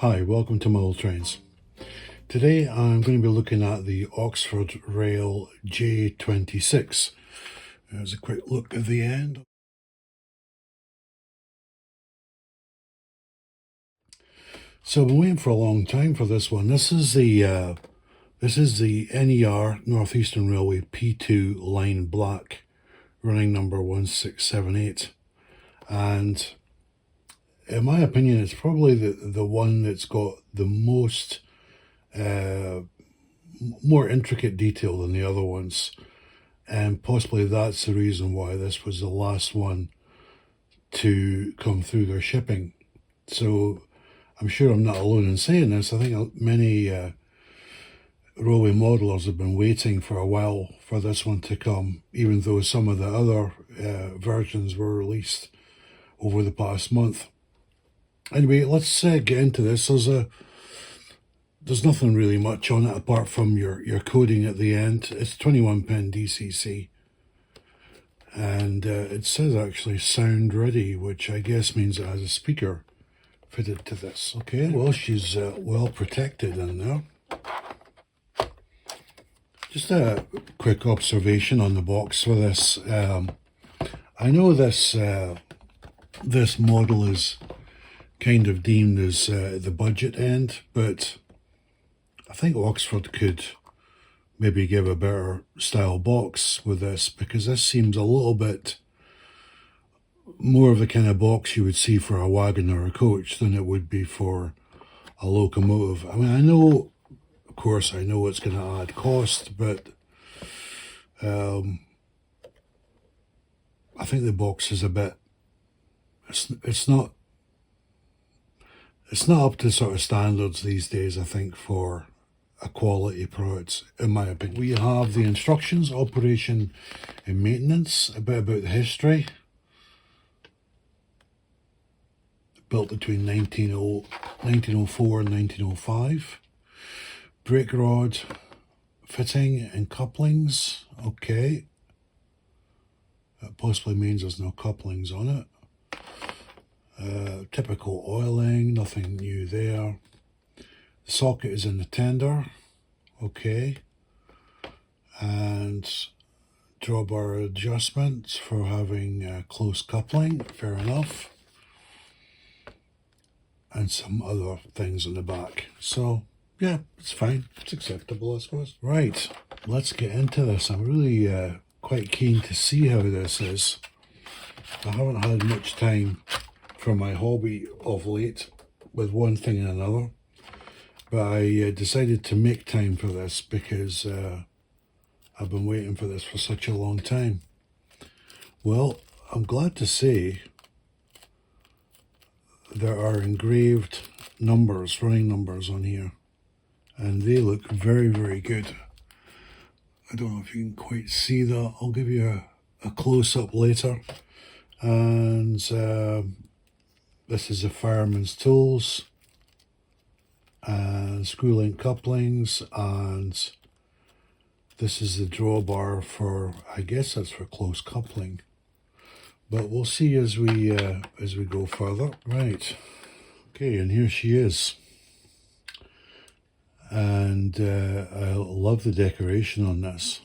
Hi, welcome to Model Trains. Today I'm going to be looking at the Oxford Rail J26. There's a quick look at the end. So I've been waiting for a long time for this one. This is the NER, Northeastern Railway P2 line black, running number 1678. And in my opinion, it's probably the one that's got the most more intricate detail than the other ones, and possibly that's the reason why this was the last one to come through their shipping. So I'm sure I'm not alone in saying this. I think many railway modelers have been waiting for a while for this one to come, even though some of the other versions were released over the past month. Anyway, let's get into this. There's nothing really much on it apart from your coding at the end. It's 21 pin DCC. And it says actually sound ready, which I guess means it has a speaker fitted to this. Okay, well, she's well protected in there. Just a quick observation on the box for this. I know this model is kind of deemed as the budget end, but I think Oxford could maybe give a better style box with this, because this seems a little bit more of the kind of box you would see for a wagon or a coach than it would be for a locomotive. I mean, I know, of course, I know it's going to add cost, but I think the box is a bit, it's not up to sort of standards these days, I think, for a quality product, in my opinion. We have the instructions, operation and maintenance, a bit about the history. Built between 1904 and 1905. Brake rod fitting and couplings. Okay. That possibly means there's no couplings on it. Typical oiling, nothing new there. The socket is in the tender. Okay. And drawbar adjustments for having close coupling. Fair enough. And some other things in the back. So, yeah, it's fine. It's acceptable, I suppose. Right, let's get into this. I'm really quite keen to see how this is. I haven't had much time for my hobby of late with one thing and another. But I decided to make time for this because I've been waiting for this for such a long time. Well, I'm glad to say there are engraved numbers, running numbers on here, and they look very, very good. I don't know if you can quite see that. I'll give you a close-up later. And this is a fireman's tools and screw link couplings, and this is the drawbar for, I guess that's for close coupling. But we'll see as we go further. Right. Okay, and here she is. And I love the decoration on this.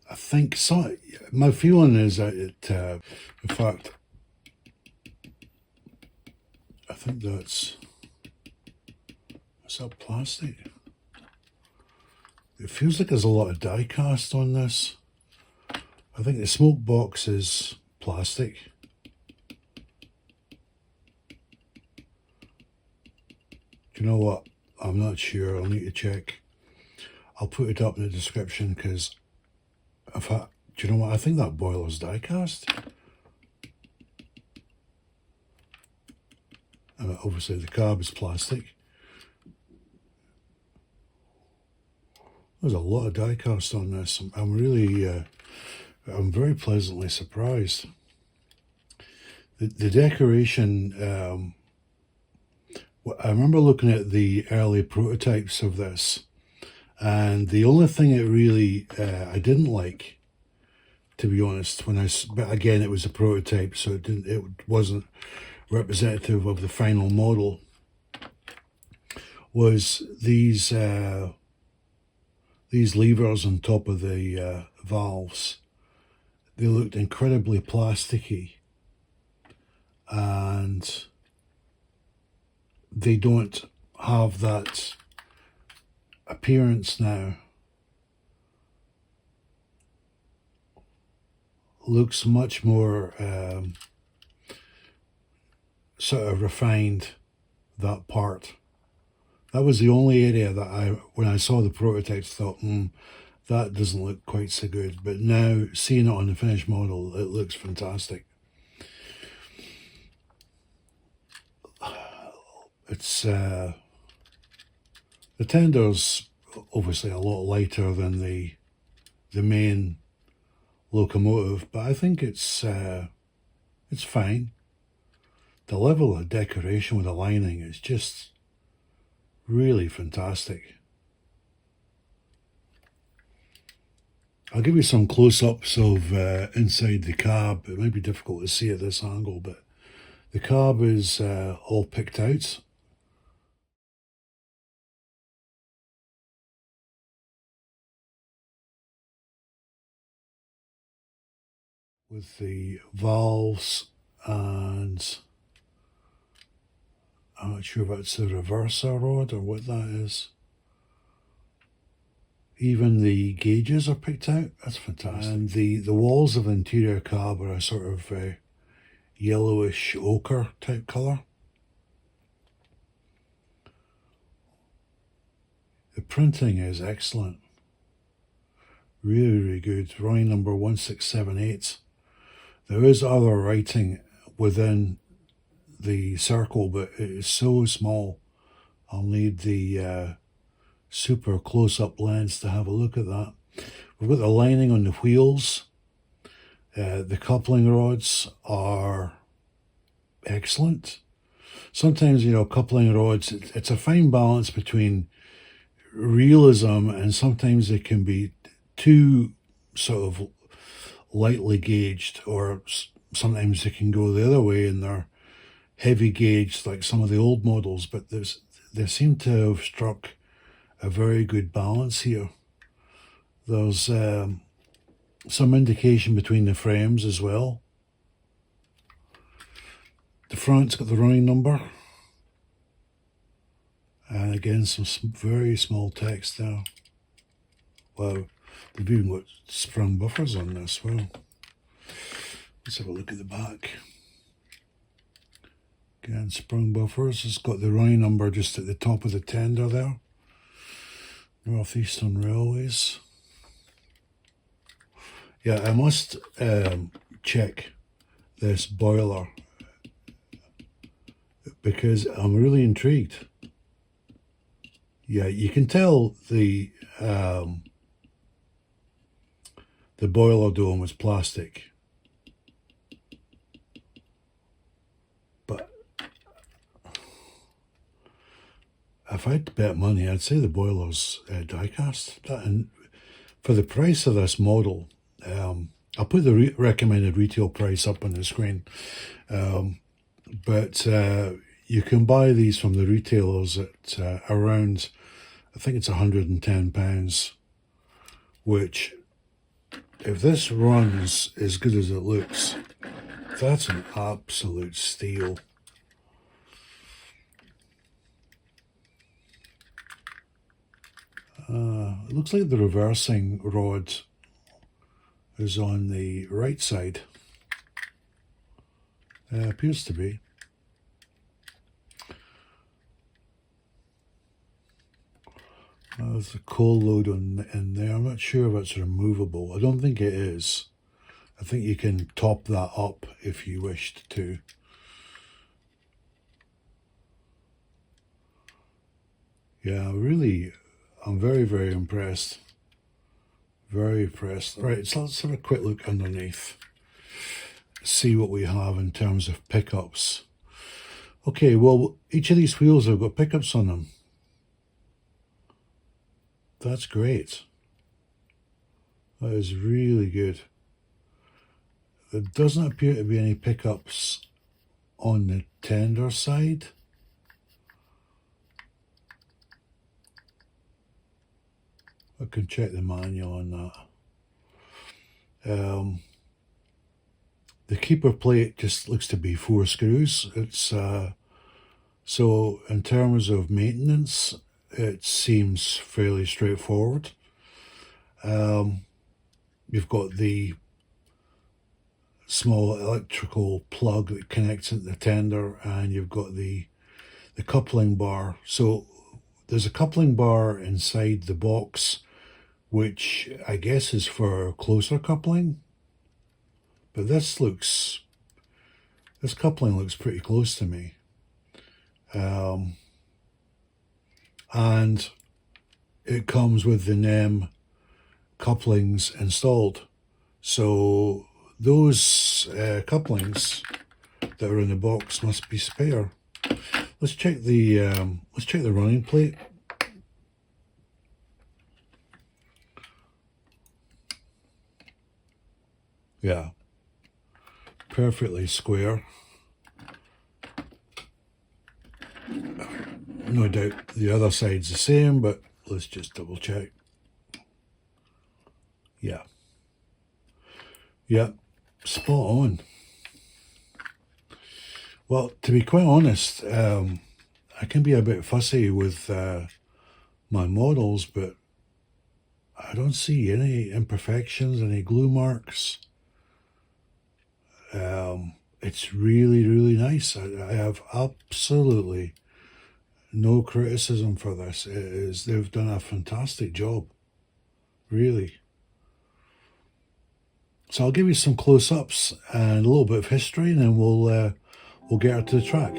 I think so. My feeling is that it, in fact, I think is that plastic? It feels like there's a lot of die cast on this. I think the smoke box is plastic. Do you know what? I'm not sure. I'll need to check. I'll put it up in the description, because do you know what? I think that boiler's die cast. And obviously the carb is plastic. There's a lot of die cast on this. I'm really, I'm very pleasantly surprised. The decoration, I remember looking at the early prototypes of this, and the only thing it really I didn't like, to be honest, but again, it was a prototype, so it wasn't representative of the final model, was these levers on top of the valves. They looked incredibly plasticky, and they don't have that appearance now. Looks much more sort of refined, that part. That was the only area that when I saw the prototypes, thought, that doesn't look quite so good. But now, seeing it on the finished model, it looks fantastic. It's the tender's obviously a lot lighter than the main locomotive, but I think it's fine. The level of decoration with the lining is just really fantastic. I'll give you some close-ups of inside the cab. It might be difficult to see at this angle, but the cab is all picked out. With the valves, and I'm not sure if it's a reverser rod or what that is. Even the gauges are picked out. That's fantastic. And the walls of the interior cab are a sort of yellowish ochre type colour. The printing is excellent. Really, really good. Drawing number 1678. There is other writing within the circle, but it is so small. I'll need the super close-up lens to have a look at that. We've got the lining on the wheels. The coupling rods are excellent. Sometimes, coupling rods, it's a fine balance between realism, and sometimes they can be too sort of lightly gauged, or sometimes they can go the other way and they're heavy gauged like some of the old models, but they seem to have struck a very good balance here. There's some indication between the frames as well. The front's got the running number, and again some very small text there. Wow, they've even got sprung buffers on this. Well, let's have a look at the back. Again, sprung buffers. It's got the running number just at the top of the tender there. North Eastern Railways. Yeah, I must check this boiler, because I'm really intrigued. Yeah, you can tell the boiler dome was plastic, but if I had to bet money, I'd say the boiler's die-cast. And for the price of this model, I'll put the recommended retail price up on the screen, but you can buy these from the retailers at around, I think it's £110, which, if this runs as good as it looks, that's an absolute steal. It looks like the reversing rod is on the right side. Appears to be. There's a coal load in there. I'm not sure if it's removable. I don't think it is. I think you can top that up if you wished to. Yeah, really, I'm very, very impressed. Very impressed. Right, so let's have a quick look underneath. See what we have in terms of pickups. Okay, well, each of these wheels have got pickups on them. That's great. That is really good. There doesn't appear to be any pickups on the tender side. I can check the manual on that. The keeper plate just looks to be 4 screws. It's so in terms of maintenance, it seems fairly straightforward. You've got the small electrical plug that connects into the tender, and you've got the coupling bar. So there's a coupling bar inside the box, which I guess is for closer coupling. But this coupling looks pretty close to me. And it comes with the NEM couplings installed. So those couplings that are in the box must be spare. Let's check the running plate. Yeah, perfectly square. No doubt the other side's the same, but let's just double check. Yeah. Yeah, spot on. Well, to be quite honest, I can be a bit fussy with my models, but I don't see any imperfections, any glue marks. It's really, really nice. I have absolutely no criticism for this. They've done a fantastic job, really. So I'll give you some close-ups and a little bit of history, and then we'll get her to the track.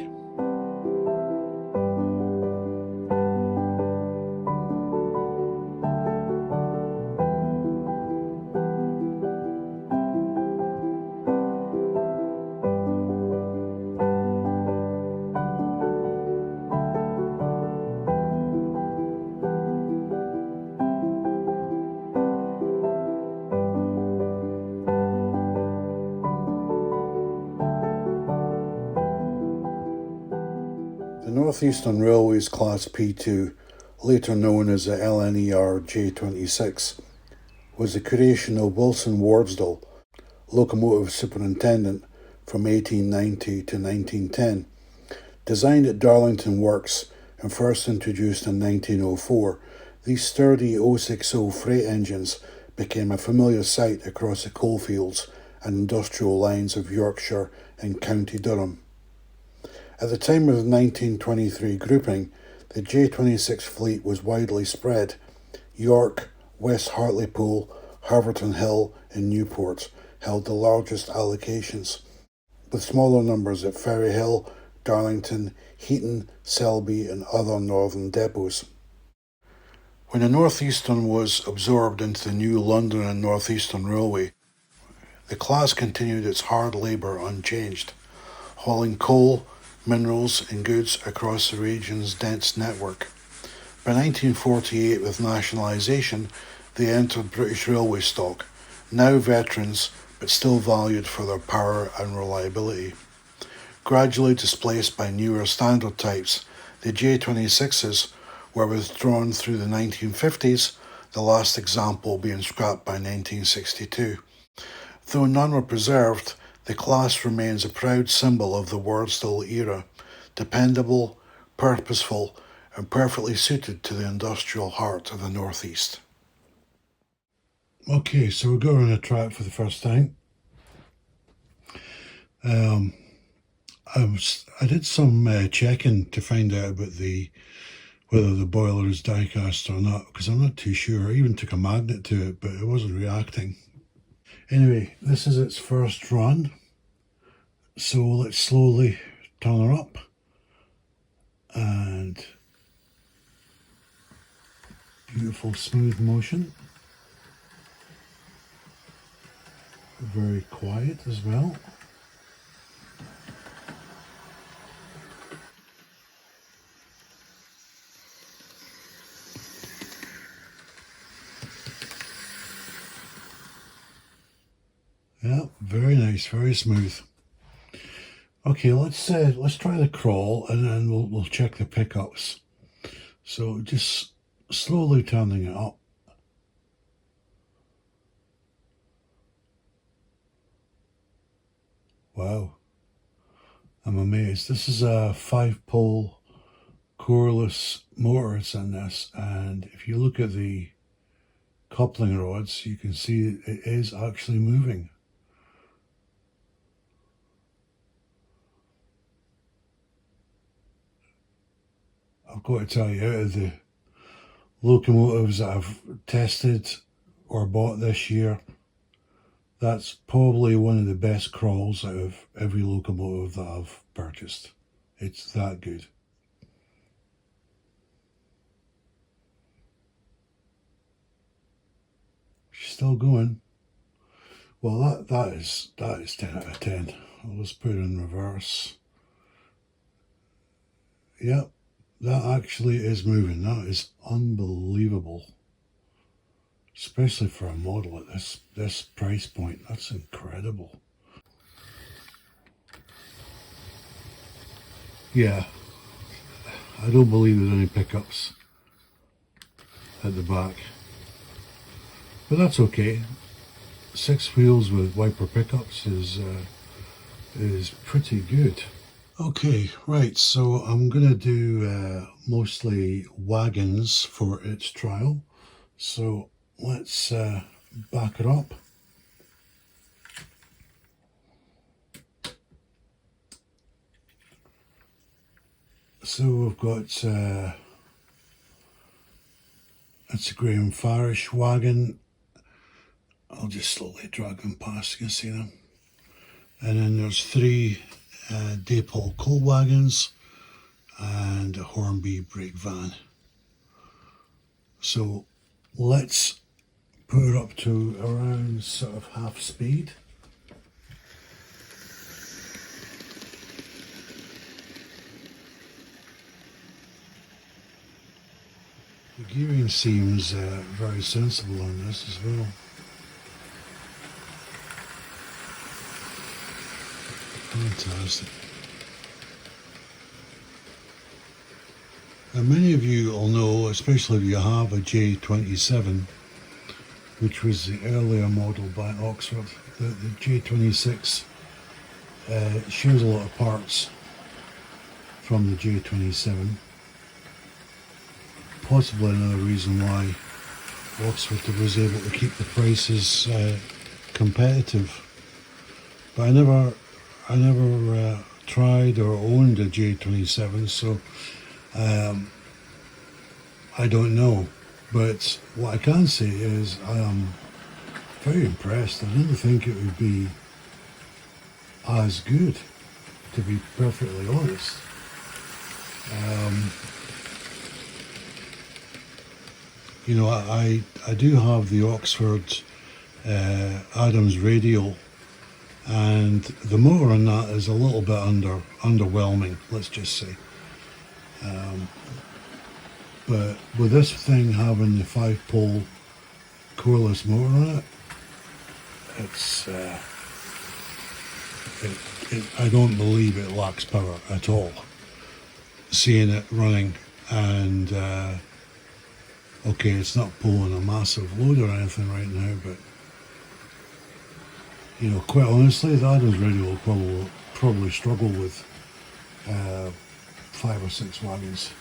The North Eastern Railway's Class P2, later known as the LNER J26, was the creation of Wilson Wordsdall, locomotive superintendent from 1890 to 1910. Designed at Darlington Works and first introduced in 1904, these sturdy 060 freight engines became a familiar sight across the coalfields and industrial lines of Yorkshire and County Durham. At the time of the 1923 grouping, the J26 fleet was widely spread. York, West Hartlepool, Harverton Hill and Newport held the largest allocations, with smaller numbers at Ferryhill, Darlington, Heaton, Selby and other northern depots. When the North Eastern was absorbed into the new London and North Eastern Railway, the class continued its hard labour unchanged, hauling coal, minerals and goods across the region's dense network. By 1948, with nationalisation, they entered British railway stock, now veterans but still valued for their power and reliability. Gradually displaced by newer standard types, the J26s were withdrawn through the 1950s, the last example being scrapped by 1962. Though none were preserved, the class remains a proud symbol of the Wordsdall era, dependable, purposeful, and perfectly suited to the industrial heart of the North East. Okay, so we're going on a track for the first time. I did some checking to find out about whether the boiler is die-cast or not, because I'm not too sure. I even took a magnet to it, but it wasn't reacting. Anyway, this is its first run, so let's slowly turn her up, and beautiful smooth motion, very quiet as well. Yeah, very nice, very smooth. Okay, let's try the crawl and then we'll check the pickups. So just slowly turning it up. Wow, I'm amazed. This is a 5-pole coreless motors in this, and if you look at the coupling rods, you can see it is actually moving. I've got to tell you, out of the locomotives that I've tested or bought this year, that's probably one of the best crawls out of every locomotive that I've purchased. It's that good. She's still going. Well, that is 10 out of 10. Let's put it in reverse. Yep, that actually is moving. That is unbelievable, especially for a model at this price point. That's incredible. Yeah, I don't believe there's any pickups at the back, but that's okay. 6 wheels with wiper pickups is pretty good. Okay, right, so I'm going to do mostly wagons for its trial. So let's back it up. So we've got it's a Graham Farish wagon. I'll just slowly drag them past, you can see them. And then there's 3 Daypole coal wagons and a Hornby brake van. So let's put it up to around sort of half speed. The gearing seems very sensible on this as well. Fantastic. And many of you will know, especially if you have a J27, which was the earlier model by Oxford, that the J26 shares a lot of parts from the J27. Possibly another reason why Oxford was able to keep the prices competitive. But I never tried or owned a J27, so I don't know. But what I can say is I am very impressed. I didn't think it would be as good, to be perfectly honest. You know, I do have the Oxford Adams radial, and the motor on that is a little bit underwhelming, let's just say. But with this thing having the 5-pole coreless motor on it, it's I don't believe it lacks power at all. Seeing it running, and okay, it's not pulling a massive load or anything right now, but you know, quite honestly, the Adams radial will probably struggle with 5 or 6 wagons.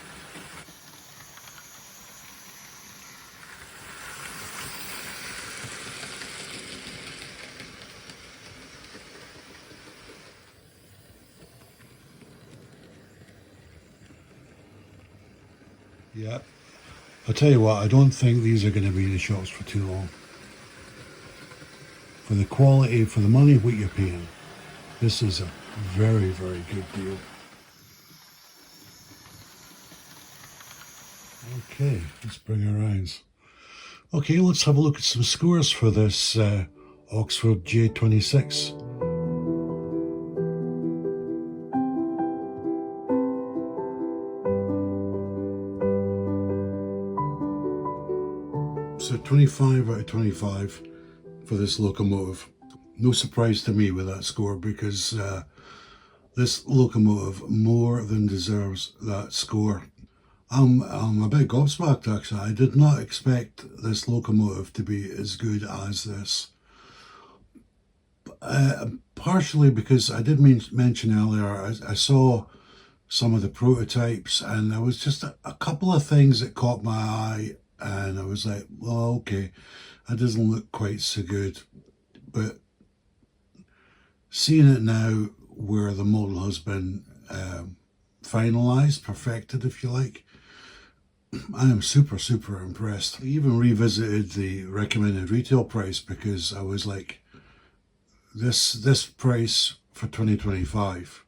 Yeah, I'll tell you what, I don't think these are going to be in the shops for too long. For the quality, for the money what you're paying, this is a very, very good deal. Okay, let's bring our rounds. Okay, let's have a look at some scores for this Oxford J26. So 25 out of 25 for this locomotive. No surprise to me with that score, because This locomotive more than deserves that score. I'm a bit gobsmacked actually. I did not expect this locomotive to be as good as this. Partially because I did mention earlier, I saw some of the prototypes and there was just a couple of things that caught my eye and I was like, well, okay, that doesn't look quite so good. But seeing it now where the model has been finalised, perfected if you like, I am super, super impressed. I even revisited the recommended retail price because I was like, this price for 2025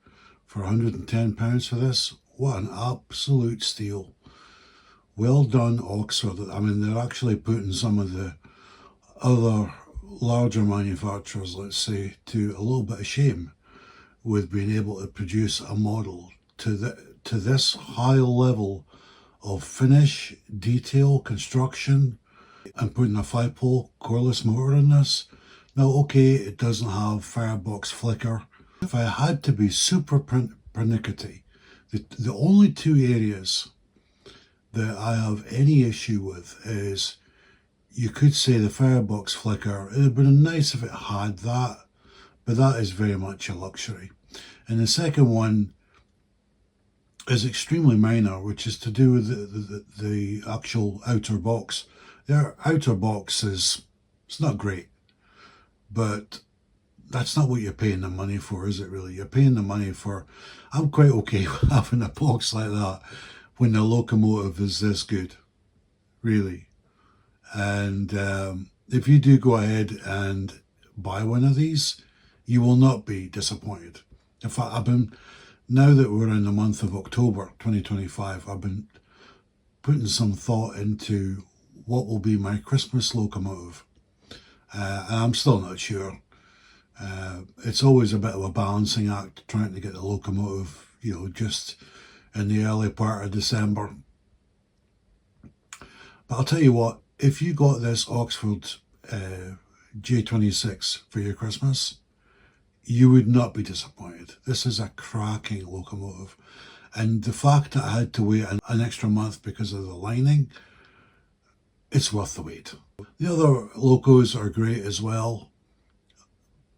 for £110 for this, what an absolute steal. Well done, Oxford. I mean, they're actually putting some of the other larger manufacturers, let's say, to a little bit of shame with being able to produce a model to this high level of finish, detail, construction, and putting a 5-pole cordless motor in this. Now, okay, it doesn't have firebox flicker. If I had to be super pernickety, the only two areas that I have any issue with is, you could say the firebox flicker. It would have been nice if it had that, but that is very much a luxury. And the second one is extremely minor, which is to do with the actual outer box. Their outer box it's not great, but that's not what you're paying the money for, is it really? You're paying the money for, I'm quite okay with having a box like that when the locomotive is this good, really. And if you do go ahead and buy one of these, you will not be disappointed. In fact, now that we're in the month of October 2025, I've been putting some thought into what will be my Christmas locomotive. And I'm still not sure. It's always a bit of a balancing act trying to get the locomotive, just in the early part of December. But I'll tell you what, if you got this Oxford J26 for your Christmas, you would not be disappointed. This is a cracking locomotive. And the fact that I had to wait an extra month because of the lining, it's worth the wait. The other locos are great as well,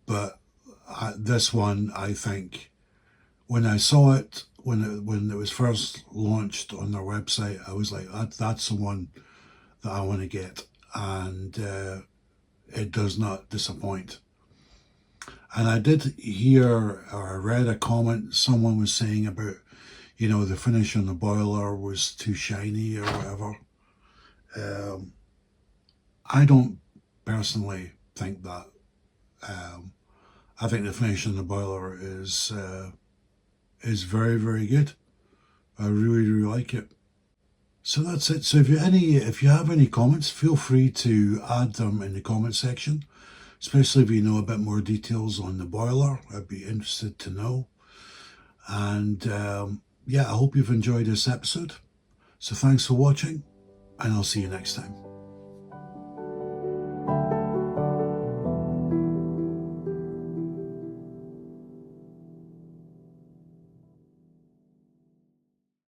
but this one, I think, when I saw it, when it was first launched on their website, I was like, that's the one that I want to get. And it does not disappoint. And I did hear or read a comment someone was saying about, the finish on the boiler was too shiny or whatever. I don't personally think that. I think the finish on the boiler is very, very good. I really, really like it. So that's it. So if you have any comments, feel free to add them in the comment section, especially if you know a bit more details on the boiler. I'd be interested to know. And yeah, I hope you've enjoyed this episode. So thanks for watching, and I'll see you next time.